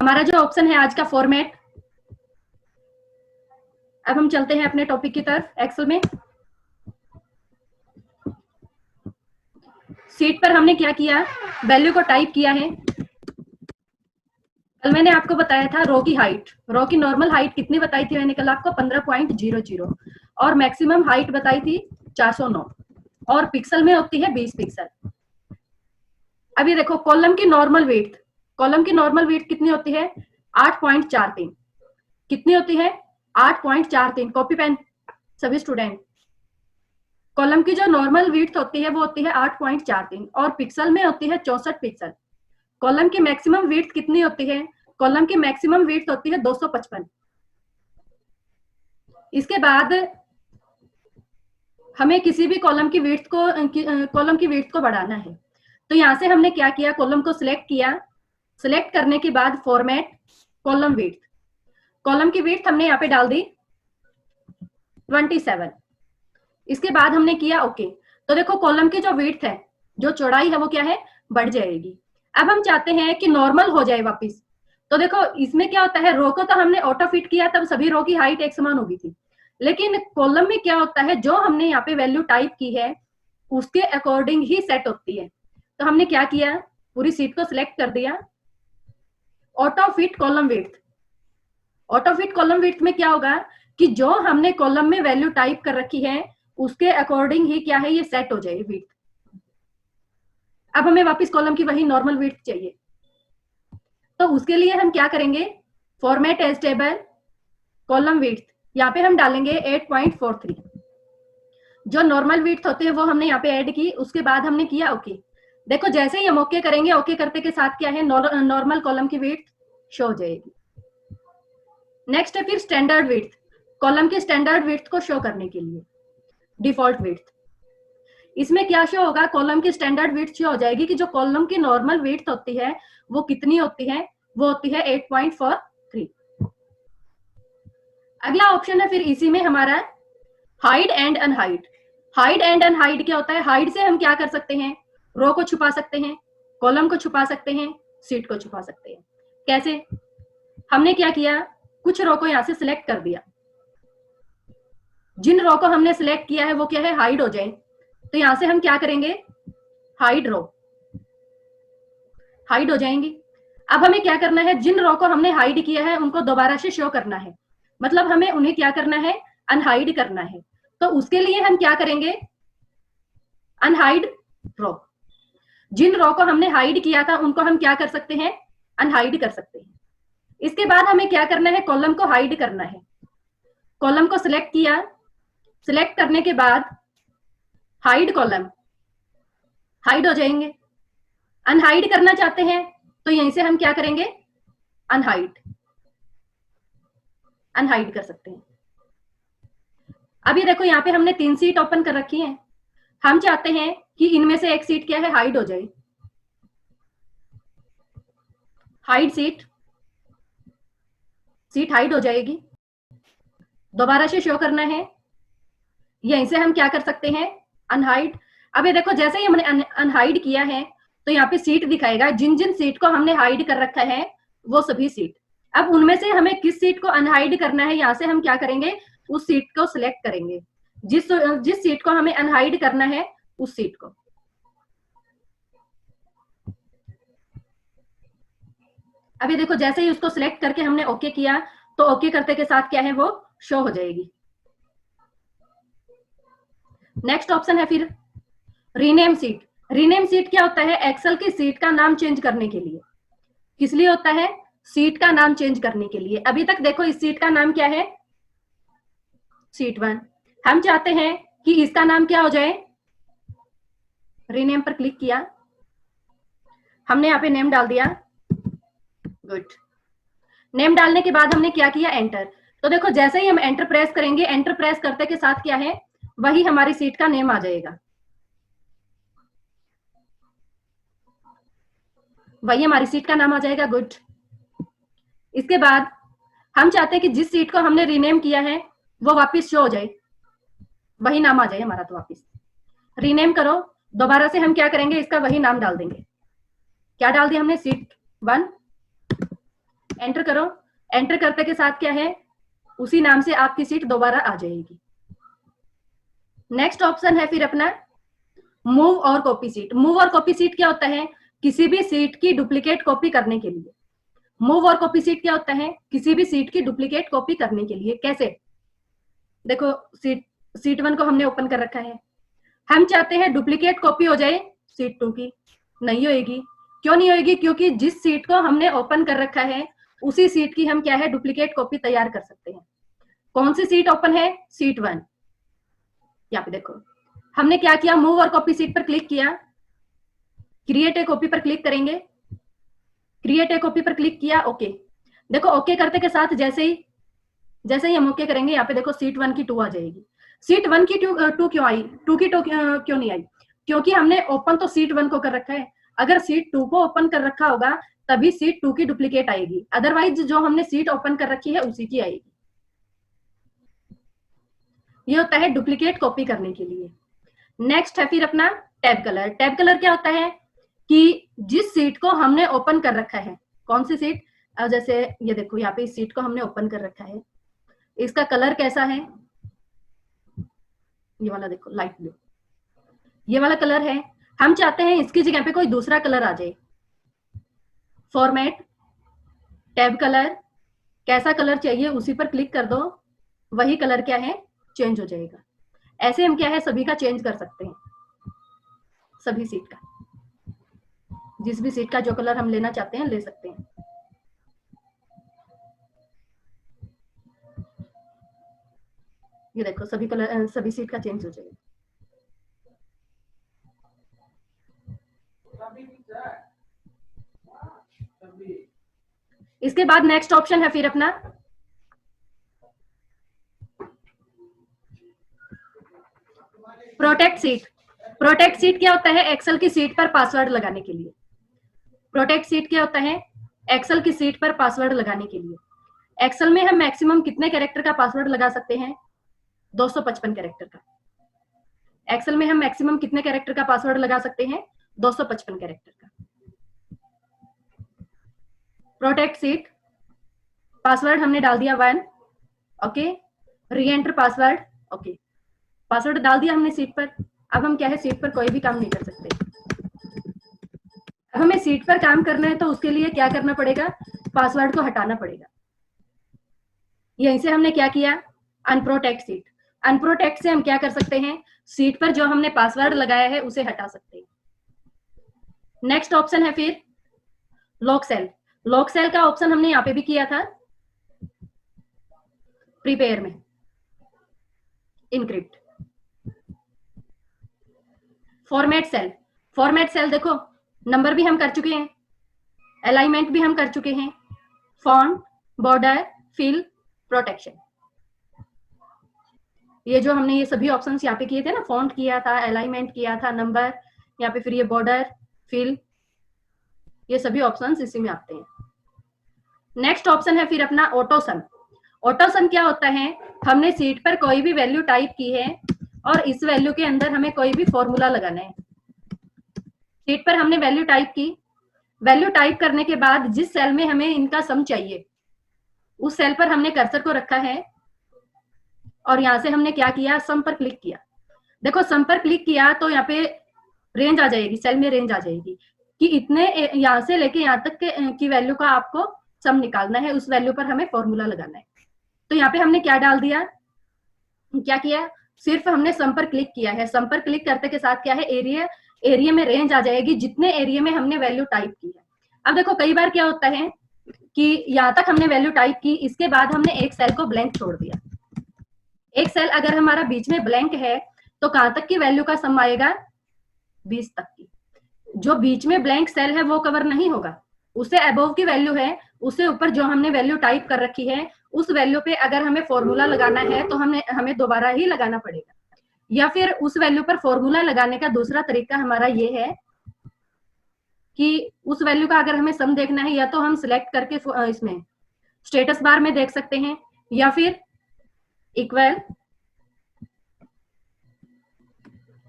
हमारा जो ऑप्शन है आज का फॉर्मेट। अब हम चलते हैं अपने टॉपिक की तरफ। एक्सेल में सीट पर हमने क्या किया, वैल्यू को टाइप किया है। कल मैंने आपको बताया था रो की हाइट, रो की नॉर्मल हाइट कितनी बताई थी मैंने कल आपको 15.00 और मैक्सिमम हाइट बताई थी 409 और पिक्सल में होती है 20 पिक्सल। अभी देखो कॉलम की नॉर्मल वेट, कॉलम की नॉर्मल वेट कितनी होती है 8.43। कितनी होती है 8.43। कॉपी पेन सभी स्टूडेंट, कॉलम की जो नॉर्मल विड्थ होती है वो होती है 8.43 और पिक्सल में होती है 64 पिक्सल। कॉलम की मैक्सिमम विड्थ कितनी होती है, कॉलम की मैक्सिमम विड्थ होती है 255। इसके बाद हमें किसी भी कॉलम की विड्थ को बढ़ाना है, तो यहां से हमने क्या किया, कॉलम को सिलेक्ट किया। सिलेक्ट करने के बाद फॉर्मेट कॉलम विड्थ, कॉलम की विड्थ हमने यहाँ पे डाल दी 27। इसके बाद हमने किया ओके। तो देखो कॉलम की जो विड्थ है, जो चौड़ाई है वो क्या है, बढ़ जाएगी। अब हम चाहते हैं कि नॉर्मल हो जाए वापस। तो देखो इसमें क्या होता है, रो को तो हमने ऑटो फिट किया तब सभी रो की हाइट एक समान होगी थी, लेकिन कॉलम में क्या होता है, जो हमने यहाँ पे वैल्यू टाइप की है उसके अकॉर्डिंग ही सेट होती है। तो हमने क्या किया, पूरी सीट को सिलेक्ट कर दिया, auto fit column width. Auto fit column width में क्या होगा कि जो हमने कॉलम में वैल्यू टाइप कर रखी है उसके अकॉर्डिंग ही क्या है ये सेट हो जाएगी विड्थ। अब हमें वापस कॉलम की वही नॉर्मल विड्थ चाहिए, तो उसके लिए हम क्या करेंगे, format as table column width, यहाँ पे हम डालेंगे 8.43। जो नॉर्मल विड्थ होते हैं वो हमने यहाँ पे ऐड की। उसके बाद हमने किया ओके। देखो जैसे ही हम ओके करेंगे, ओके करते के साथ क्या है नॉर्मल कॉलम की विड्थ शो हो जाएगी। नेक्स्ट है फिर स्टैंडर्ड विड्थ, कॉलम की स्टैंडर्ड विड्थ को शो करने के लिए डिफॉल्ट विड्थ। इसमें क्या शो होगा, कॉलम की स्टैंडर्ड विड्थ शो हो जाएगी कि जो कॉलम की नॉर्मल विड्थ होती है वो कितनी होती है, वो होती है 8.43। अगला ऑप्शन है फिर इसी में हमारा hide and unhide. Hide and unhide क्या होता है, हाइड से हम क्या कर सकते हैं, रो को छुपा सकते हैं, कॉलम को छुपा सकते हैं, सीट को छुपा सकते हैं। कैसे, हमने क्या किया, कुछ रो को यहां से सिलेक्ट कर दिया। जिन रो को हमने सिलेक्ट किया है वो क्या है, हाइड हो जाए, तो यहां से हम क्या करेंगे, हाइड रो, हाइड हो जाएंगी। अब हमें क्या करना है, जिन रो को हमने हाइड किया है उनको दोबारा से शो करना है, मतलब हमें उन्हें क्या करना है, अनहाइड करना है। तो उसके लिए हम क्या करेंगे, अनहाइड रो। जिन रो को हमने हाइड किया था उनको हम क्या कर सकते हैं, अनहाइड कर सकते हैं। इसके बाद हमें क्या करना है, कॉलम को हाइड करना है। कॉलम को सिलेक्ट किया, सिलेक्ट करने के बाद हाइड कॉलम, हाइड हो जाएंगे। अनहाइड करना चाहते हैं तो यहीं से हम क्या करेंगे, अनहाइड, अनहाइड कर सकते हैं। अभी देखो यहाँ पे हमने 3 सीट ओपन कर रखी हैं, हम चाहते हैं कि इनमें से एक सीट क्या है, हाइड हो जाए। हाइड सीट, सीट हाइड हो जाएगी, दोबारा से शो करना है, यहीं से हम क्या कर सकते हैं, अनहाइड। अभी देखो जैसे ही हमने अनहाइड किया है तो यहाँ पे सीट दिखाएगा, जिन जिन सीट को हमने हाइड कर रखा है वो सभी सीट। अब उनमें से हमें किस सीट को अनहाइड करना है, यहाँ से हम क्या करेंगे, उस सीट को सिलेक्ट करेंगे, जिस सीट को हमें अनहाइड करना है उस सीट को। अभी देखो जैसे ही उसको सिलेक्ट करके हमने ओके किया तो ओके करते के साथ क्या है, वो शो हो जाएगी। नेक्स्ट ऑप्शन है फिर रीनेम सीट। रीनेम सीट क्या होता है, एक्सेल की सीट का नाम चेंज करने के लिए। किस लिए होता है, सीट का नाम चेंज करने के लिए। अभी तक देखो इस सीट का नाम क्या है, सीट 1। हम चाहते हैं कि इसका नाम क्या हो जाए, रीनेम पर क्लिक किया, हमने यहाँ पे नेम डाल दिया, गुड। नेम डालने के बाद हमने क्या किया, एंटर। तो देखो जैसे ही हम एंटर प्रेस करेंगे, एंटर प्रेस करते के साथ क्या है, वही हमारी सीट का नेम आ जाएगा, वही हमारी सीट का नाम आ जाएगा, गुड। इसके बाद हम चाहते हैं कि जिस सीट को हमने रीनेम किया है वो वापस शो हो जाए, वही नाम आ जाए हमारा। तो वापस रीनेम करो, दोबारा से हम क्या करेंगे, इसका वही नाम डाल देंगे। क्या डाल दिया हमने, सीट 1, एंटर करो। एंटर करते के साथ क्या है, उसी नाम से आपकी सीट दोबारा आ जाएगी। नेक्स्ट ऑप्शन है फिर अपना मूव और कॉपी सीट। मूव और कॉपी सीट क्या होता है, किसी भी सीट की डुप्लीकेट कॉपी करने के लिए। मूव और कॉपी सीट क्या होता है, किसी भी सीट की डुप्लीकेट कॉपी करने के लिए। कैसे, देखो सीट 1 को हमने ओपन कर रखा है, हम चाहते हैं डुप्लीकेट कॉपी हो जाए सीट 2 की, नहीं होएगी। क्यों नहीं होएगी, क्योंकि जिस सीट को हमने ओपन कर रखा है उसी सीट की हम क्या है डुप्लीकेट कॉपी तैयार कर सकते हैं। कौन सी सीट ओपन है, सीट 1। यहाँ पे देखो हमने क्या किया, मूव और कॉपी सीट पर क्लिक किया, क्रिएट ए कॉपी पर क्लिक करेंगे, क्रिएट ए कॉपी पर क्लिक किया, ओके। देखो ओके करते के साथ जैसे ही हम ओके करेंगे, यहाँ पे देखो सीट 1 की 2 आ जाएगी। सीट 1 की 2 क्यों आई, 2 की 2 क्यों नहीं आई, क्योंकि हमने ओपन तो सीट 1 को कर रखा है। अगर सीट 2 को ओपन कर रखा होगा तभी सीट 2 की डुप्लीकेट आएगी, अदरवाइज जो हमने सीट ओपन कर रखी है उसी की आएगी। ये होता है डुप्लीकेट कॉपी करने के लिए। नेक्स्ट है फिर अपना टैब कलर। टैब कलर क्या होता है कि जिस सीट को हमने ओपन कर रखा है, कौन सी सीट, जैसे ये देखो यहाँ पे इस सीट को हमने ओपन कर रखा है, इसका कलर कैसा है, ये वाला देखो लाइट ब्लू, ये वाला कलर है। हम चाहते हैं इसकी जगह पे कोई दूसरा कलर आ जाए। फॉर्मेट, टैब कलर, कैसा कलर चाहिए उसी पर क्लिक कर दो, वही कलर क्या है चेंज हो जाएगा। ऐसे हम क्या है सभी का चेंज कर सकते हैं, सभी सीट का, जिस भी सीट का जो कलर हम लेना चाहते हैं ले सकते हैं। ये देखो सभी कलर, सभी सीट का चेंज हो जाएगा। इसके बाद नेक्स्ट ऑप्शन है फिर अपना प्रोटेक्ट सीट। प्रोटेक्ट सीट क्या होता है, एक्सेल की सीट पर पासवर्ड लगाने के लिए। प्रोटेक्ट सीट क्या होता है, एक्सेल की सीट पर पासवर्ड लगाने के लिए। एक्सेल में हम मैक्सिमम कितने कैरेक्टर का पासवर्ड लगा सकते हैं, 255 कैरेक्टर का। एक्सेल में हम मैक्सिमम कितने कैरेक्टर का पासवर्ड लगा सकते हैं, 255 कैरेक्टर का। प्रोटेक्ट सीट, पासवर्ड हमने डाल दिया 1, ओके। री एंटर पासवर्ड, ओके। पासवर्ड डाल दिया हमने सीट पर। अब हम क्या है सीट पर कोई भी काम नहीं कर सकते। अब हमें सीट पर काम करना है तो उसके लिए क्या करना पड़ेगा, पासवर्ड को हटाना पड़ेगा। यहीं से हमने क्या किया, अनप्रोटेक्ट सीट। अनप्रोटेक्ट से हम क्या कर सकते हैं, सीट पर जो हमने पासवर्ड लगाया है उसे हटा सकते हैं। नेक्स्ट ऑप्शन है फिर लॉक सेल। लॉक सेल का ऑप्शन हमने यहाँ पे भी किया था प्रीपेयर में, encrypt. Format cell, format cell देखो नंबर भी हम कर चुके हैं, अलाइनमेंट भी हम कर चुके हैं, फॉन्ट, बॉर्डर, फिल, प्रोटेक्शन, ये जो हमने ये सभी ऑप्शंस यहाँ पे किए थे ना, फॉन्ट किया था, अलाइनमेंट किया था, नंबर, यहाँ पे फिर ये बॉर्डर, फिल, ये सभी ऑप्शंस इसी में आते हैं। नेक्स्ट ऑप्शन है फिर अपना ऑटो सम। ऑटो सम क्या होता है, हमने सीट पर कोई भी वैल्यू टाइप की है और इस वैल्यू के अंदर हमें कोई भी फॉर्मूला लगाना है। सीट पर हमने वैल्यू टाइप की, वैल्यू टाइप करने के बाद जिस सेल में हमें इनका सम चाहिए उस सेल पर हमने कर्सर को रखा है और यहाँ से हमने क्या किया, सम पर क्लिक किया। देखो सम पर क्लिक किया तो यहाँ पे रेंज आ जाएगी, सेल में रेंज आ जाएगी कि इतने यहाँ से लेके यहाँ तक की वैल्यू का आपको सम निकालना है, उस वैल्यू पर हमें फॉर्मूला लगाना है। तो यहाँ पे हमने क्या डाल दिया, क्या किया, सिर्फ हमने सम पर क्लिक किया है। सम पर क्लिक करते के साथ क्या है, एरिया में रेंज आ जाएगी जितने एरिया में हमने वैल्यू टाइप की है। अब देखो कई बार क्या होता है कि यहाँ तक हमने वैल्यू टाइप की, इसके बाद हमने एक सेल को ब्लैंक छोड़ दिया। एक सेल अगर हमारा बीच में ब्लैंक है तो कहां तक की वैल्यू का सम आएगा, 20 तक की। जो बीच में ब्लैंक सेल है वो कवर नहीं होगा, उससे अबव की वैल्यू है, उससे ऊपर जो हमने वैल्यू टाइप कर रखी है उस वैल्यू पे अगर हमें फॉर्मूला लगाना है तो हमें दोबारा ही लगाना पड़ेगा। या फिर उस वैल्यू पर फॉर्मूला लगाने का दूसरा तरीका हमारा ये है कि उस वैल्यू का अगर हमें सम देखना है या तो हम सिलेक्ट करके इसमें स्टेटस बार में देख सकते हैं, या फिर equal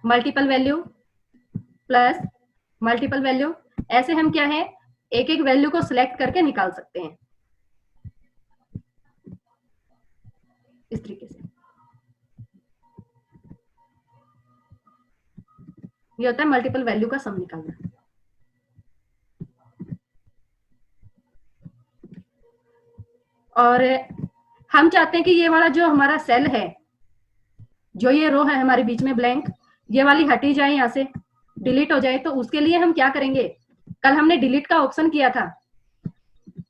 multiple value plus multiple value, ऐसे हम क्या है एक एक वैल्यू को सिलेक्ट करके निकाल सकते हैं। इस तरीके से। ये होता है मल्टीपल वैल्यू का सम निकालना। और हम चाहते हैं कि ये वाला जो हमारा सेल है, जो ये रो है हमारे बीच में ब्लैंक, ये वाली हटी जाए, यहां से डिलीट हो जाए। तो उसके लिए हम क्या करेंगे, कल हमने डिलीट का ऑप्शन किया था,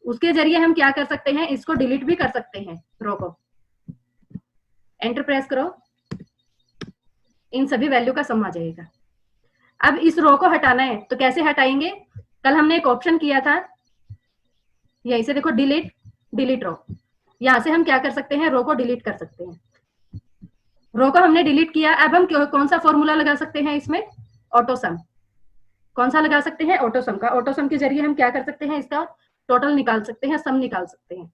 उसके जरिए हम क्या कर सकते हैं, इसको डिलीट भी कर सकते हैं। रो को एंटर प्रेस करो, इन सभी वैल्यू का सम आ जाएगा। अब इस रो को हटाना है तो कैसे हटाएंगे, कल हमने एक ऑप्शन किया था, यहीं से देखो डिलीट, डिलीट रो, यहां से हम क्या कर सकते हैं, रो को डिलीट कर सकते हैं। रो को हमने डिलीट किया। अब हम कौन सा फॉर्मूला लगा सकते हैं इसमें, ऑटो सम। कौन सा लगा सकते हैं, ऑटो सम का। ऑटो सम के जरिए हम क्या कर सकते हैं, इसका टोटल निकाल सकते हैं, सम निकाल सकते हैं।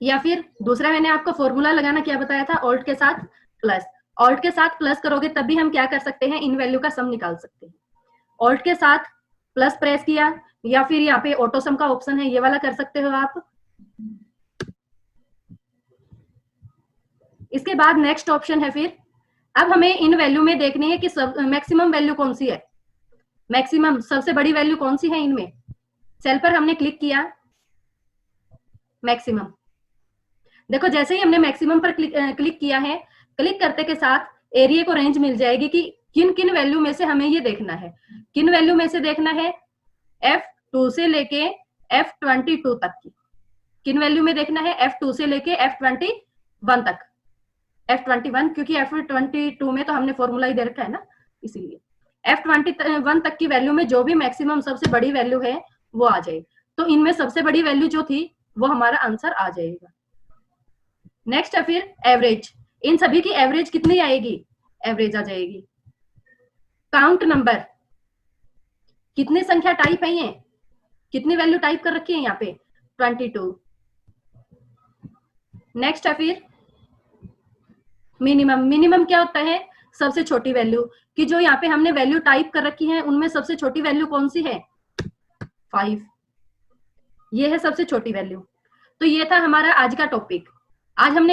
या फिर दूसरा मैंने आपको फॉर्मूला लगाना क्या बताया था, ऑल्ट के साथ प्लस। ऑल्ट के साथ प्लस करोगे तब भी हम क्या कर सकते हैं, इन वैल्यू का सम निकाल सकते हैं। ऑल्ट के साथ प्लस प्रेस किया, या फिर यहाँ पे ऑटो सम का ऑप्शन है, ये वाला कर सकते हो आप। इसके बाद नेक्स्ट ऑप्शन है फिर, अब हमें इन वैल्यू में देखनी है कि मैक्सिमम वैल्यू कौन सी है, मैक्सिमम सबसे बड़ी वैल्यू कौन सी है इनमें। सेल पर हमने क्लिक किया, मैक्सिमम। देखो जैसे ही हमने मैक्सिमम पर क्लिक किया है, क्लिक करते के साथ एरिया को रेंज मिल जाएगी कि किन किन वैल्यू में से हमें ये देखना है। किन वैल्यू में से देखना है, F2 से लेके F22 तक की। किन वैल्यू में देखना है, F2 से लेके F21 तक। F21 क्योंकि F22 में तो हमने फॉर्मूला ही दे रखा है ना, इसीलिए F21 तक की वैल्यू में जो भी मैक्सिमम सबसे बड़ी वैल्यू है वो आ जाए। तो इनमें सबसे बड़ी वैल्यू जो थी वो हमारा आंसर आ जाएगा। नेक्स्ट है फिर एवरेज। इन सभी की एवरेज कितनी आएगी, एवरेज आ जाएगी। काउंट नंबर, कितनी संख्या टाइप है, ये कितनी वैल्यू टाइप कर रखी है यहाँ पे, 22। नेक्स्ट है फिर मिनिमम। मिनिमम क्या होता है, सबसे छोटी वैल्यू, कि जो यहाँ पे हमने वैल्यू टाइप कर रखी है उनमें सबसे छोटी वैल्यू कौन सी है, 5। ये है सबसे छोटी वैल्यू। तो ये था हमारा आज का टॉपिक। आज हमने